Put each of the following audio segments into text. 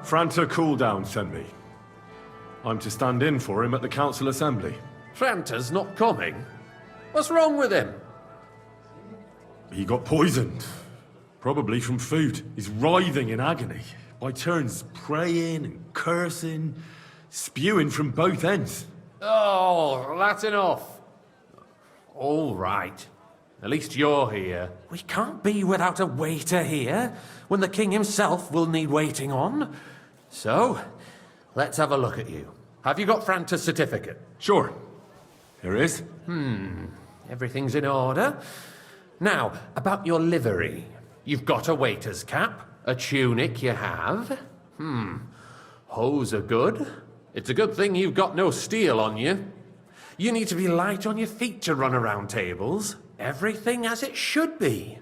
Franta Cooldown sent me. I'm to stand in for him at the council assembly. Franta's not coming? What's wrong with him? He got poisoned. Probably from food. He's writhing in agony. By turns praying and cursing, spewing from both ends. Oh, that's enough. All right. At least you're here. We can't be without a waiter here, when the king himself will need waiting on. So, let's have a look at you. Have you got Franta's certificate? Sure. Here it is. Everything's in order. Now, about your livery. You've got a waiter's cap, a tunic you have. Hose are good. It's a good thing you've got no steel on you. You need to be light on your feet to run around tables. Everything as it should be.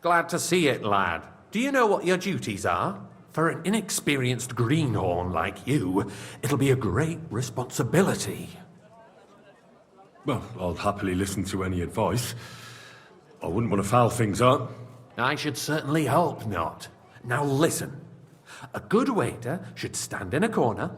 Glad to see it, lad. Do you know what your duties are? For an inexperienced greenhorn like you, it'll be a great responsibility. Well, I'll happily listen to any advice. I wouldn't want to foul things up. I should certainly hope not. Now listen. A good waiter should stand in a corner,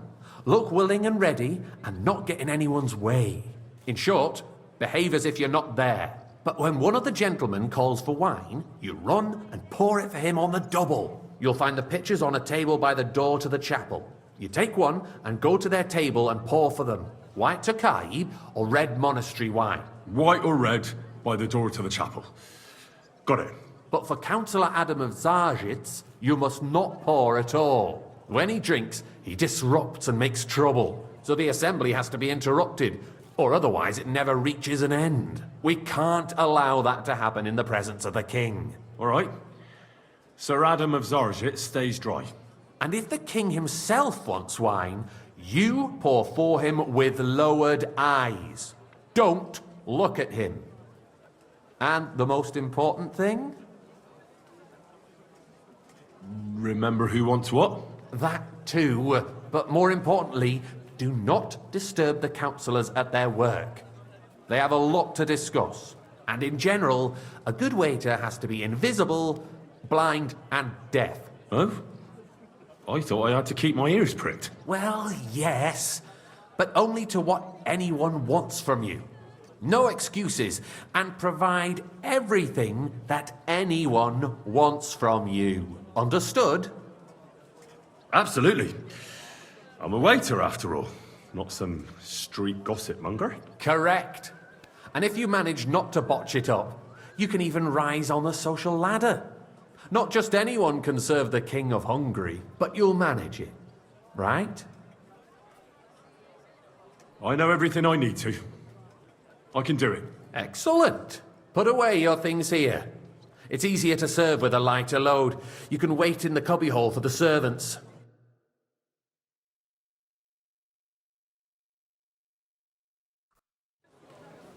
look willing and ready, and not get in anyone's way. In short, behave as if you're not there. But when one of the gentlemen calls for wine, you run and pour it for him on the double. You'll find the pitchers on a table by the door to the chapel. You take one and go to their table and pour for them. White Tokai or red monastery wine. White or red, by the door to the chapel. Got it. But for Councillor Adam of Zarzhitz, you must not pour at all. When he drinks, he disrupts and makes trouble. So the assembly has to be interrupted, or otherwise it never reaches an end. We can't allow that to happen in the presence of the king. All right. Sir Adam of Zarzhitz stays dry. And if the king himself wants wine, you pour for him with lowered eyes. Don't look at him. And the most important thing? Remember who wants what? That too, but more importantly, do not disturb the councillors at their work. They have a lot to discuss, and in general, a good waiter has to be invisible, blind, and deaf. Oh? I thought I had to keep my ears pricked. Well, yes, but only to what anyone wants from you. No excuses, and provide everything that anyone wants from you. Understood? Absolutely. I'm a waiter, after all. Not some street gossip monger. Correct. And if you manage not to botch it up, you can even rise on the social ladder. Not just anyone can serve the King of Hungary, but you'll manage it. Right? I know everything I need to. I can do it. Excellent. Put away your things here. It's easier to serve with a lighter load. You can wait in the cubbyhole for the servants.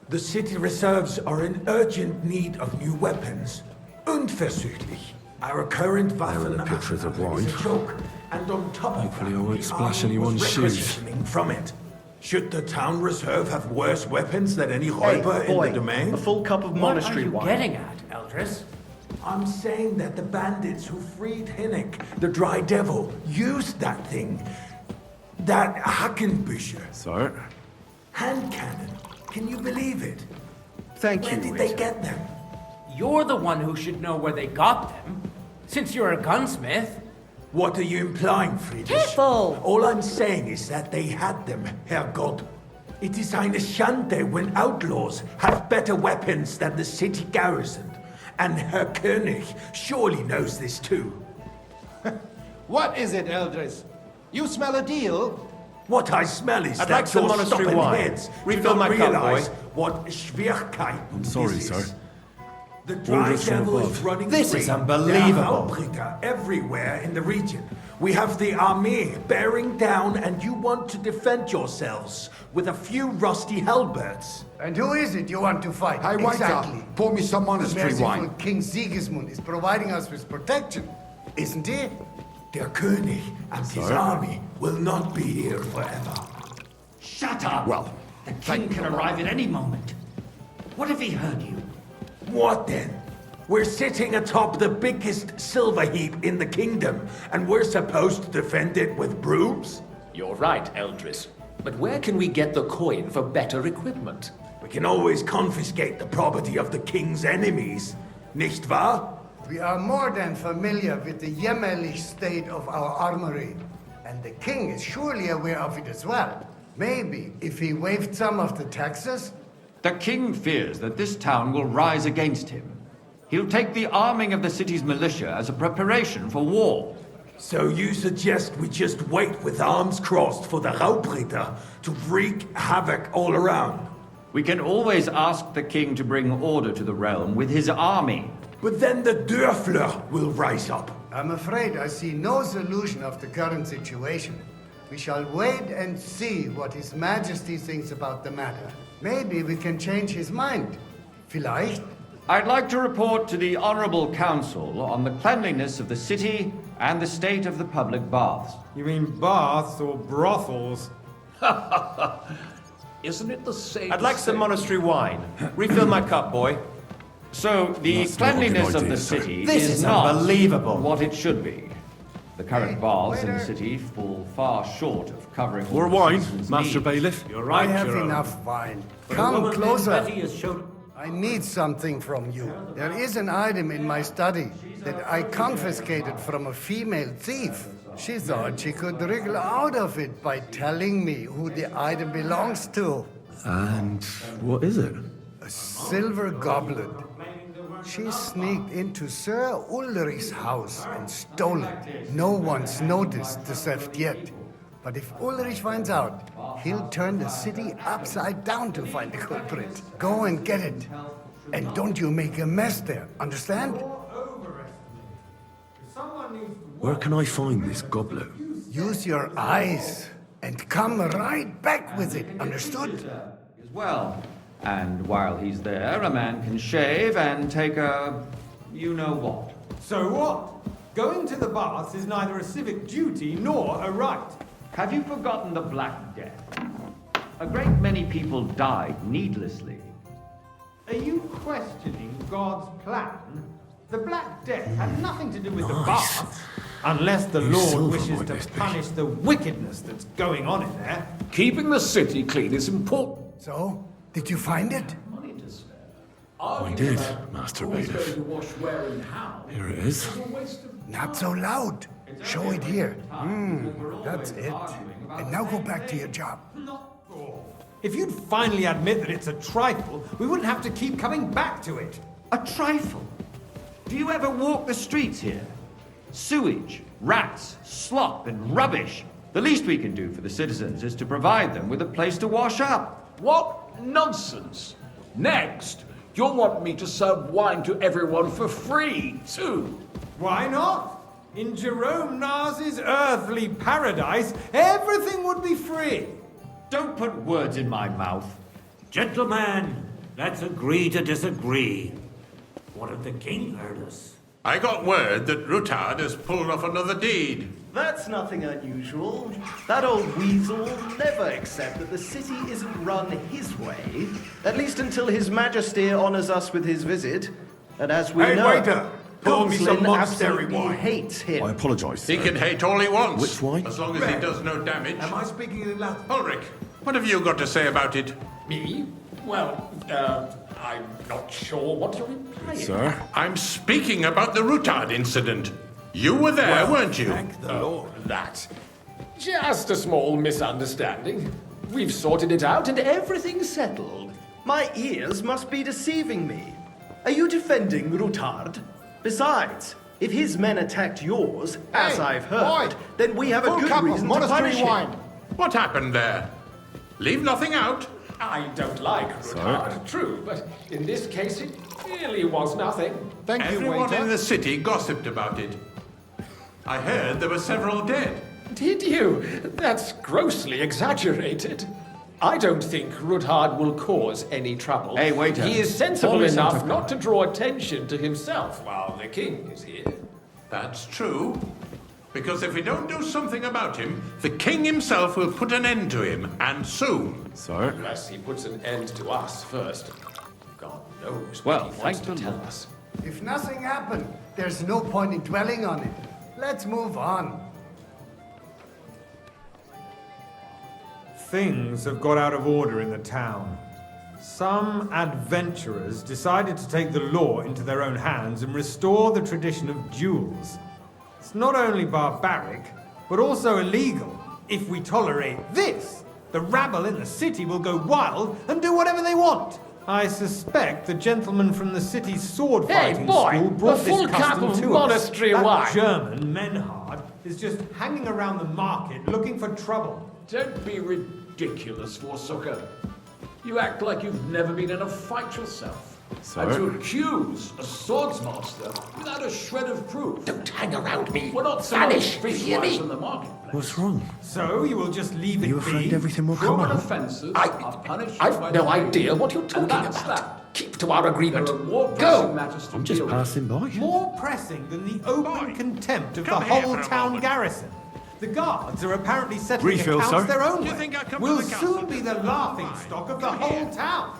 The city reserves are in urgent need of new weapons. Unverzüglich. Our current Waffen pictures of wine. is a joke, and on top of Hopefully that, I won't the splash army was anyone's shoes. requisitioning from it. Should the town reserve have worse weapons than any Räuber in the domain? A full cup of monastery wine. What are you getting at, Eldris? I'm saying that the bandits who freed Hinnik, the Dry Devil, used that thing. That Hackenbücher. Sir? Hand cannon. Can you believe it? Thank you, Where did they waiter. get them? You're the one who should know where they got them. Since you're a gunsmith. What are you implying, Friedrich? Careful! All I'm saying is that they had them, Herrgott. It is eine Schande when outlaws have better weapons than the city garrison. And Herr König surely knows this too. What is it, Eldris? You smell a deal? What I smell is I'd that like some your monastery stubborn wine. heads Refill do my not cup, realize boy. what Schwierigkeiten I'm sorry, this is. sir. The Dry Orders from Devil is above. running This free. is unbelievable. There are Outbreaker everywhere in the region. We have the army bearing down, and you want to defend yourselves with a few rusty halberds. And who is it you want to fight? Hey, waiter, exactly. pour me some The monastery merciful wine. King Sigismund is providing us with protection, isn't he? Der König and his army will not be here forever. Shut up! Well, the king can arrive at any moment. What if he heard you? What then? We're sitting atop the biggest silver heap in the kingdom, and we're supposed to defend it with brooms? You're right, Eldris. But where can we get the coin for better equipment? We can always confiscate the property of the king's enemies, nicht wahr? We are more than familiar with the jämmerlich state of our armory. And the king is surely aware of it as well. Maybe if he waived some of the taxes? The king fears that this town will rise against him. He'll take the arming of the city's militia as a preparation for war. So you suggest we just wait with arms crossed for the Raubritter to wreak havoc all around? We can always ask the king to bring order to the realm with his army. But then the Dörfler will rise up. I'm afraid I see no solution of the current situation. We shall wait and see what His Majesty thinks about the matter. Maybe we can change his mind. Vielleicht? I'd like to report to the Honorable Council on the cleanliness of the city and the state of the public baths. You mean baths or brothels? Isn't it the same? I'd like some monastery wine. Refill my cup, boy. So, the That's not a good cleanliness of idea, the sir. city This is not unbelievable. what it should be. The current Hey, baths in the waiter. city fall far short of covering all More the wine, citizens' Master needs. Bailiff. You're I right, have Your Honor. enough wine. The Come woman named closer. Betty has showed... I need something from you. There is an item in my study that I confiscated from a female thief. She thought she could wriggle out of it by telling me who the item belongs to. And what is it? A silver goblet. She sneaked into Sir Ulrich's house and stole it. No one's noticed the theft yet. But if Ulrich finds out, he'll turn the city upside down to find the culprit. Go and get it. And don't you make a mess there, understand? Where can I find this goblet? Use your eyes and come right back with it, understood? As well. And while he's there, a man can shave and take a... you-know-what. So what? Going to the baths is neither a civic duty nor a right. Have you forgotten the Black Death? A great many people died needlessly. Are you questioning God's plan? The Black Death had nothing to do with the baths. Unless the Whose Lord silver wishes might to this be? punish the wickedness that's going on in there. Keeping the city clean is important. So, did you find it? I did, Master Bailiff. Here it is. Not so loud. Show it here. That's it. And now go back to your job. If you'd finally admit that it's a trifle, we wouldn't have to keep coming back to it. A trifle? Do you ever walk the streets here? Sewage, rats, slop, and rubbish. The least we can do for the citizens is to provide them with a place to wash up. What nonsense! Next, you'll want me to serve wine to everyone for free, too. Why not? In Jerome Nas's earthly paradise, everything would be free. Don't put words in my mouth. Gentlemen, let's agree to disagree. What if the king heard us? I got word that Rutard has pulled off another deed. That's nothing unusual. That old weasel will never accept that the city isn't run his way, at least until His Majesty honors us with his visit. And as we Hey, know, waiter! Pour me some Gonslin monastery absolutely wine. hates him. I apologise. He can hate all he wants. Which wine? As long as he does no damage. Am I speaking in Latin? Ulrich, what have you got to say about it? Me? Well, I'm not sure what you're implying. Sir? I'm speaking about the Rutard incident. You were there, weren't you? Thank the Lord. That. Just a small misunderstanding. We've sorted it out and everything's settled. My ears must be deceiving me. Are you defending Rutard? Besides, if his men attacked yours, as Hey, I've heard, boy, then we have a full good cup of reason to monastery punish wine. him. What happened there? Leave nothing out. I don't like Rutard, true, but in this case it really was nothing. Thank you, Everyone waiter. in the city gossiped about it. I heard there were several dead. Did you? That's grossly exaggerated. I don't think Rutard will cause any trouble. Hey, waiter. He is Pour sensible me some enough to- not to draw attention to himself while the king is here. That's true. Because if we don't do something about him, the king himself will put an end to him, and soon. Sir? Unless he puts an end to us first. God knows Well, what he wants thank to the tell Lord. us. If nothing happened, there's no point in dwelling on it. Let's move on. Things have got out of order in the town. Some adventurers decided to take the law into their own hands and restore the tradition of duels. It's not only barbaric, but also illegal. If we tolerate this, the rabble in the city will go wild and do whatever they want. I suspect the gentleman from the city's sword fighting school brought this custom to us. That German, Menhard, is just hanging around the market looking for trouble. Don't be ridiculous, Forsucker. You act like you've never been in a fight yourself. Sir? And to accuse a swordsmaster without a shred of proof. Don't hang around me. We're not so Vanish, much fishwives in the marketplace. What's wrong? So you will just leave it be? Are you afraid everything will come Common out? offences are punished by I've the no law. idea what you're talking And that's about. that. Keep to our agreement. There are more pressing Go! matters to I'm just deal with. passing by. More pressing than the open contempt of the come here whole for a town moment. garrison. The guards are apparently settling Refill, accounts sir. their own Do you way. think I come to We'll the council soon be to the do laughing mine? stock of the Come whole here. town.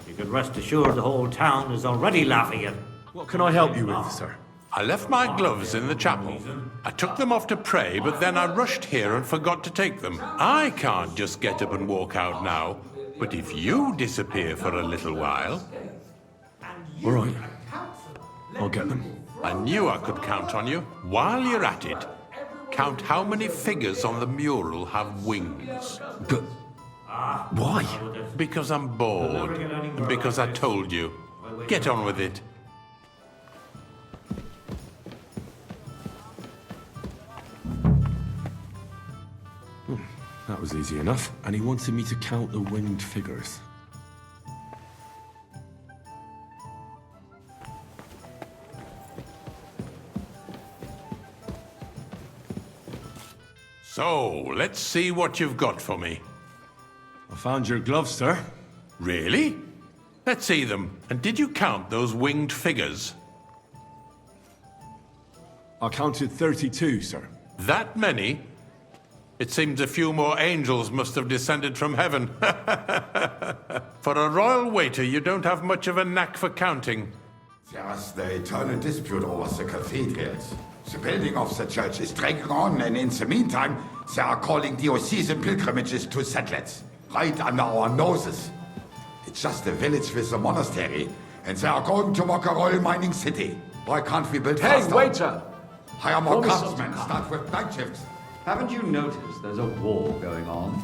You can rest assured the whole town is already laughing at. What can I help you with, sir? I left my gloves in the chapel. I took them off to pray, but then I rushed here and forgot to take them. I can't just get up and walk out now. But if you disappear for a little while, All right. I'll get them. I knew I could count on you. While you're at it, count how many figures on the mural have wings. But why? Because I'm bored. And because I told you. Get on with it. That was easy enough. And he wanted me to count the winged figures. So, let's see what you've got for me. I found your gloves, sir. Really? Let's see them. And did you count those winged figures? I counted 32, sir. That many? It seems a few more angels must have descended from heaven. For a royal waiter, you don't have much of a knack for counting. There's the eternal dispute over the cathedrals. The building of the church is dragging on, and in the meantime, they are calling diocesan pilgrimages to settlers, right under our noses. It's just a village with a monastery, and they are going to mock a royal mining city. Why can't we build faster? Hey, waiter! Hire more Pour me craftsmen, something. start with night shifts. Haven't you noticed there's a war going on?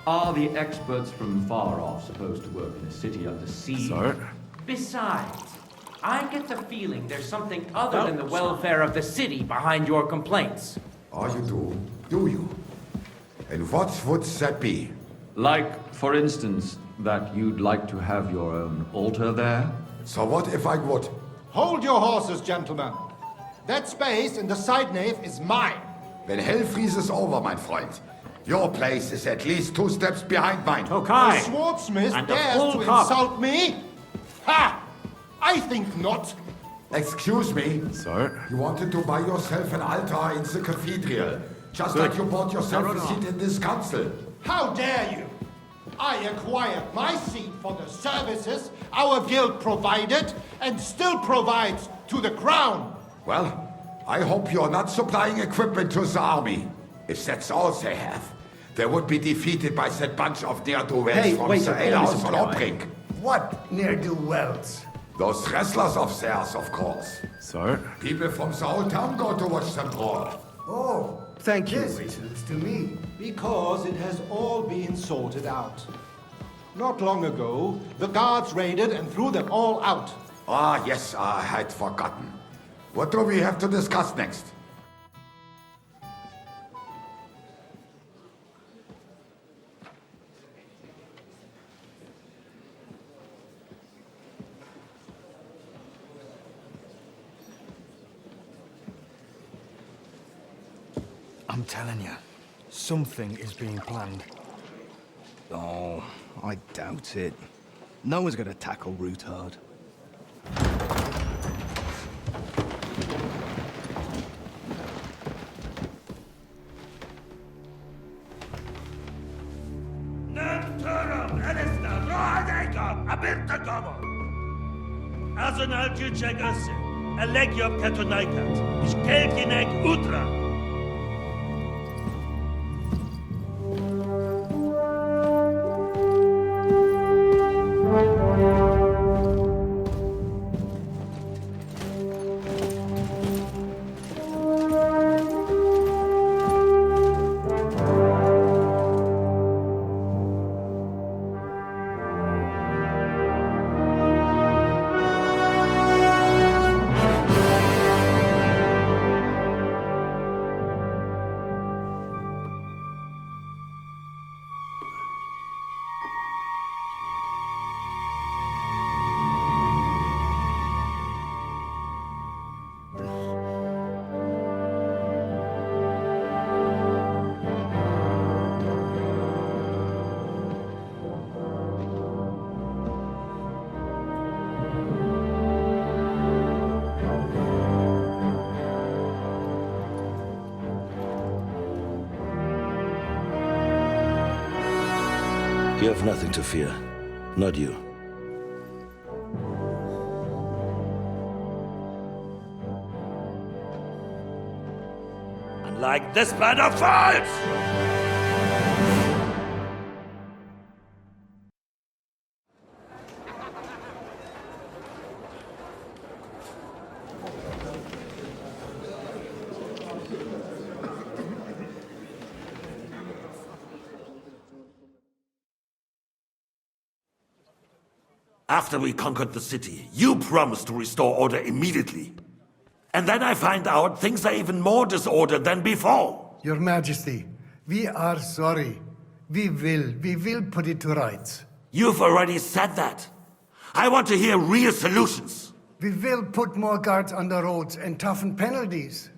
Are the experts from far off supposed to work in a city under siege? Sir? Besides, I get the feeling there's something other than the welfare of the city behind your complaints. Oh, you do you? And what would that be? Like, for instance, that you'd like to have your own altar there? So what if I would? Hold your horses, gentlemen. That space in the side nave is mine. When hell freezes over, my friend, your place is at least 2 steps behind mine. A Okay. swordsmith And a dares full to cup. insult me? Ha! I think not. Excuse me? Sir? You wanted to buy yourself an altar in the cathedral, just like you bought yourself a seat in this council. How dare you? I acquired my seat for the services our guild provided and still provides to the crown. Well, I hope you're not supplying equipment to the army. If that's all they have, they would be defeated by that bunch of ne'er-do-wells from the alehouse on Obrink. What ne'er-do-wells? Those wrestlers of theirs, of course. Sir? People from the whole town go to watch them brawl. Oh, Thank you, this waiter. looks to me. Because it has all been sorted out. Not long ago, the guards raided and threw them all out. Ah, yes, I had forgotten. What do we have to discuss next? I'm telling you, something is being planned. Oh, I doubt it. No one's gonna tackle Rootard. Also Personal gyucegase, elegiop tetonaikat, is kelkinek utra. You have nothing to fear. Not you. Unlike this band of fools! After we conquered the city, you promised to restore order immediately. And then I find out things are even more disordered than before. Your Majesty, we are sorry. We will put it to rights. You've already said that. I want to hear real solutions. We will put more guards on the roads and toughen penalties.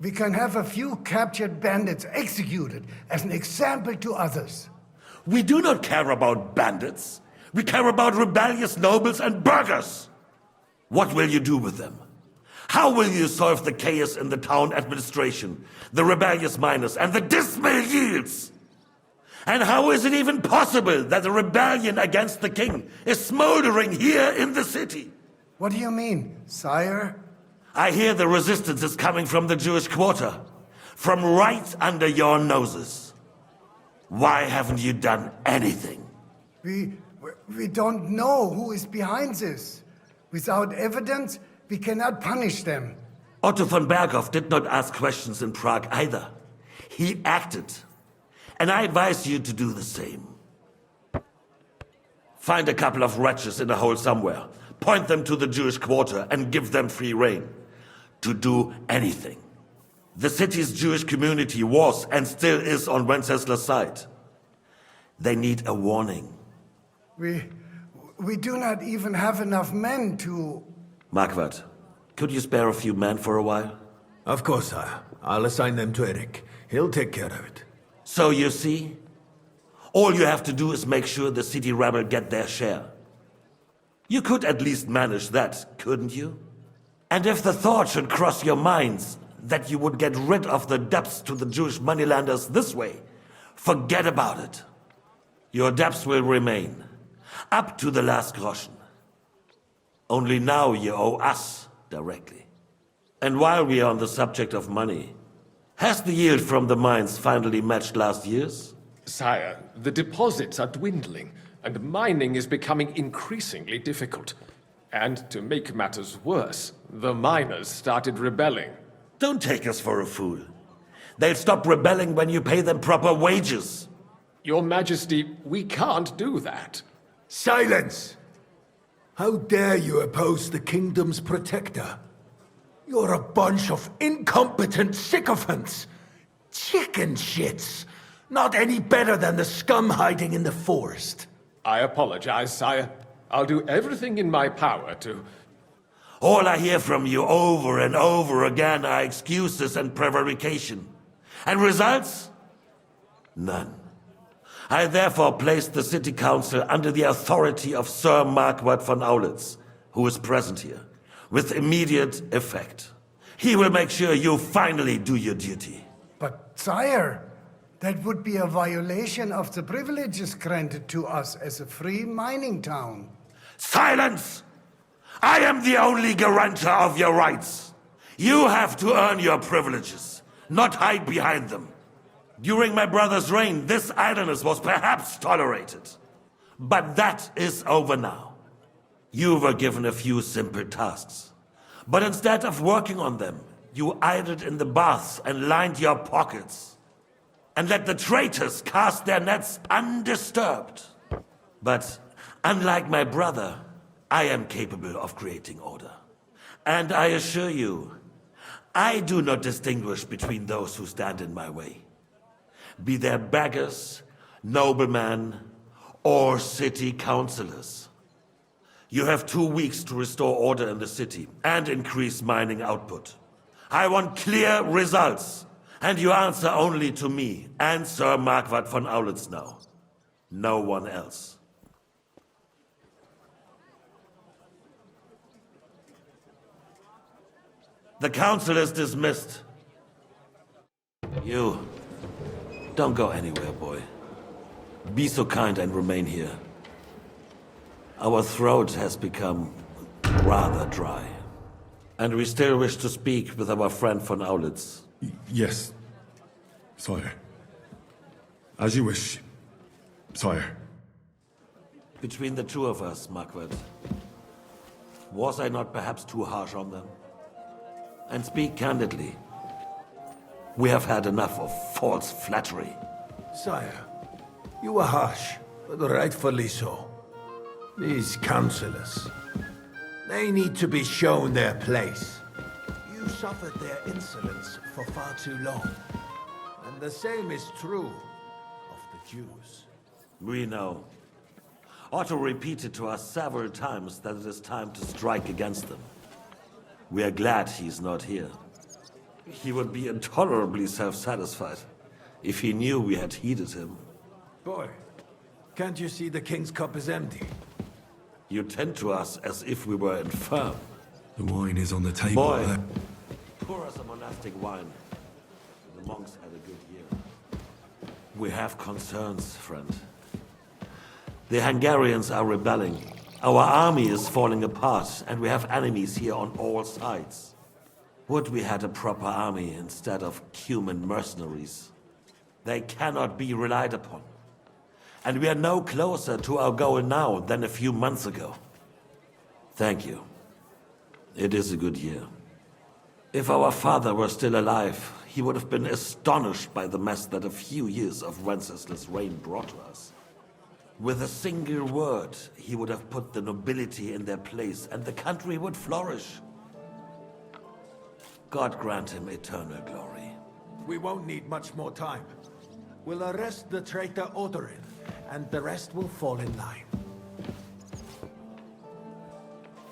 We can have a few captured bandits executed as an example to others. We do not care about bandits. We care about rebellious nobles and burghers. What will you do with them? How will you solve the chaos in the town administration, the rebellious miners, and the dismal yields? And how is it even possible that a rebellion against the king is smoldering here in the city? What do you mean, sire? I hear the resistance is coming from the Jewish quarter, from right under your noses. Why haven't you done anything? We don't know who is behind this. Without evidence, we cannot punish them. Otto von Berghoff did not ask questions in Prague either. He acted. And I advise you to do the same. Find a couple of wretches in a hole somewhere, point them to the Jewish quarter, and give them free rein to do anything. The city's Jewish community was and still is on Wenceslas' side. They need a warning. We do not even have enough men to... Marquardt, could you spare a few men for a while? Of course, sire. I'll assign them to Eric. He'll take care of it. So you see, all you have to do is make sure the city rebel get their share. You could at least manage that, couldn't you? And if the thought should cross your minds that you would get rid of the debts to the Jewish moneylenders this way, forget about it. Your debts will remain, up to the last groschen. Only now you owe us directly. And while we are on the subject of money, has the yield from the mines finally matched last year's? Sire, the deposits are dwindling, and mining is becoming increasingly difficult. And to make matters worse, the miners started rebelling. Don't take us for a fool. They'll stop rebelling when you pay them proper wages. Your Majesty, we can't do that. Silence! How dare you oppose the kingdom's protector? You're a bunch of incompetent sycophants! Chicken shits! Not any better than the scum hiding in the forest. I apologize, sire. I'll do everything in my power to... All I hear from you over and over again are excuses and prevarication. And results? None. I therefore placed the city council under the authority of Sir Marquardt von Aulitz, who is present here, with immediate effect. He will make sure you finally do your duty. But, sire, that would be a violation of the privileges granted to us as a free mining town. Silence! I am the only guarantor of your rights. You have to earn your privileges, not hide behind them. During my brother's reign, this idleness was perhaps tolerated. But that is over now. You were given a few simple tasks. But instead of working on them, you idled in the baths and lined your pockets. And let the traitors cast their nets undisturbed. But unlike my brother, I am capable of creating order. And I assure you, I do not distinguish between those who stand in my way. Be they beggars, noblemen, or city councillors. You have 2 weeks to restore order in the city and increase mining output. I want clear results, and you answer only to me and Sir Marquardt von Aulitz now. No one else. The council is dismissed. You, don't go anywhere, boy. Be so kind and remain here. Our throat has become rather dry. And we still wish to speak with our friend von Aulitz. Yes, sire. As you wish, sire. Between the two of us, Marquardt, was I not perhaps too harsh on them? And speak candidly. We have had enough of false flattery. Sire, you were harsh, but rightfully so. These councillors, they need to be shown their place. You suffered their insolence for far too long. And the same is true of the Jews. We know. Otto repeated to us several times that it is time to strike against them. We are glad he's not here. He would be intolerably self-satisfied if he knew we had heeded him. Boy, can't you see the king's cup is empty? You tend to us as if we were infirm. The wine is on the table. Boy, pour us a monastic wine. The monks had a good year. We have concerns, friend. The Hungarians are rebelling. Our army is falling apart, and we have enemies here on all sides. Would we had a proper army instead of human mercenaries? They cannot be relied upon. And we are no closer to our goal now than a few months ago. Thank you. It is a good year. If our father were still alive, he would have been astonished by the mess that a few years of Wenceslas' reign brought to us. With a single word, he would have put the nobility in their place, and the country would flourish. God grant him eternal glory. We won't need much more time. We'll arrest the traitor Odorin, and the rest will fall in line.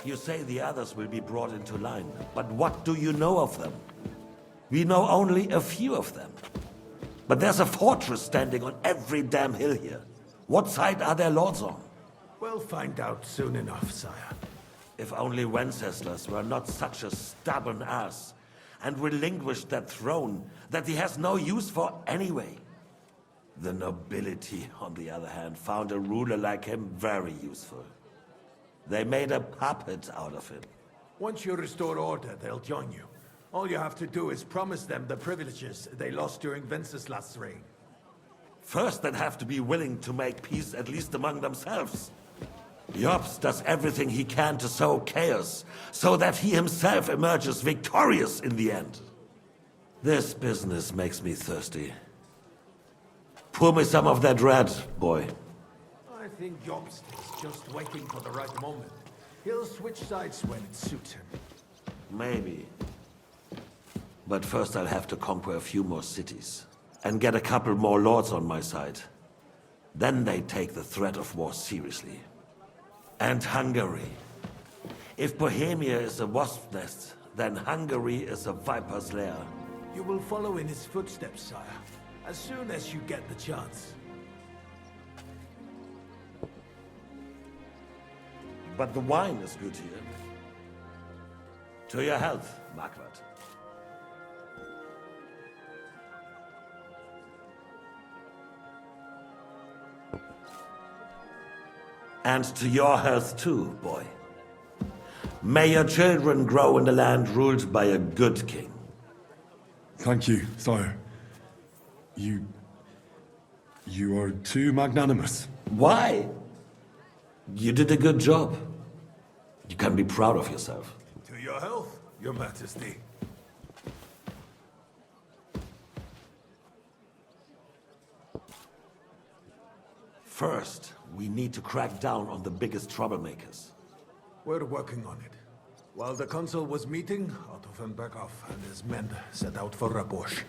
You say the others will be brought into line, but what do you know of them? We know only a few of them. But there's a fortress standing on every damn hill here. What side are their lords on? We'll find out soon enough, sire. If only Wenceslas were not such a stubborn ass, and relinquished that throne that he has no use for anyway. The nobility, on the other hand, found a ruler like him very useful. They made a puppet out of him. Once you restore order, they'll join you. All you have to do is promise them the privileges they lost during Wenceslas' reign. First, they'd have to be willing to make peace at least among themselves. Jobst does everything he can to sow chaos, so that he himself emerges victorious in the end. This business makes me thirsty. Pour me some of that red, boy. I think Jobst is just waiting for the right moment. He'll switch sides when it suits him. Maybe. But first I'll have to conquer a few more cities, and get a couple more lords on my side. Then they take the threat of war seriously. And Hungary. If Bohemia is a wasp's nest, then Hungary is a viper's lair. You will follow in his footsteps, sire, as soon as you get the chance. But the wine is good here. To your health, Marquardt. And to your health too, boy. May your children grow in the land ruled by a good king. Thank you, sire. You are too magnanimous. Why? You did a good job. You can be proud of yourself. To your health, your majesty. First, we need to crack down on the biggest troublemakers. We're working on it. While the council was meeting, Otto von Berghoff and his men set out for Rabosch.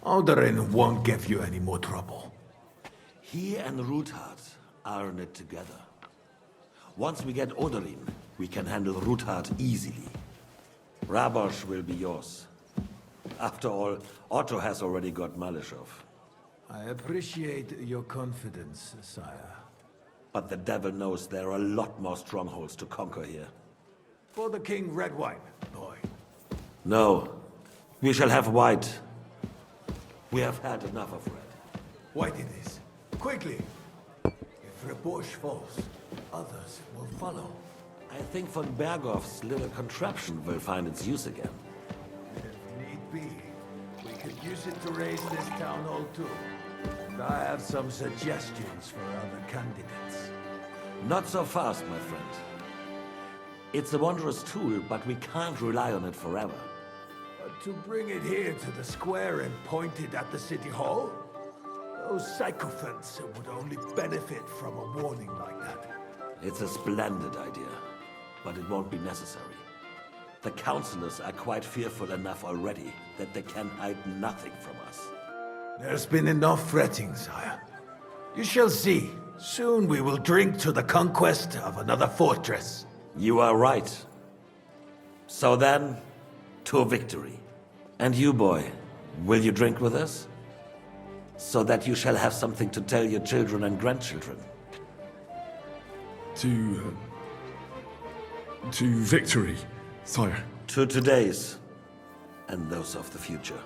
Alderin won't give you any more trouble. He and Ruthard are in it together. Once we get Oderin, we can handle Ruthard easily. Rabosch will be yours. After all, Otto has already got Malishov. I appreciate your confidence, sire. But the devil knows there are a lot more strongholds to conquer here. For the king, red wine, boy. No, we shall have white. We have had enough of red. White it is. Quickly! If Rabosch falls, others will follow. I think von Berghoff's little contraption will find its use again. If need be, we could use it to raise this town hall too. And I have some suggestions for other candidates. Not so fast, my friend. It's a wondrous tool, but we can't rely on it forever. But to bring it here to the square and point it at the city hall? Those sycophants would only benefit from a warning like that. It's a splendid idea, but it won't be necessary. The councillors are quite fearful enough already that they can hide nothing from us. There's been enough fretting, sire. You shall see. Soon we will drink to the conquest of another fortress. You are right. So then, to victory. And you, boy, will you drink with us? So that you shall have something to tell your children and grandchildren. To victory, sire. To today's, and those of the future.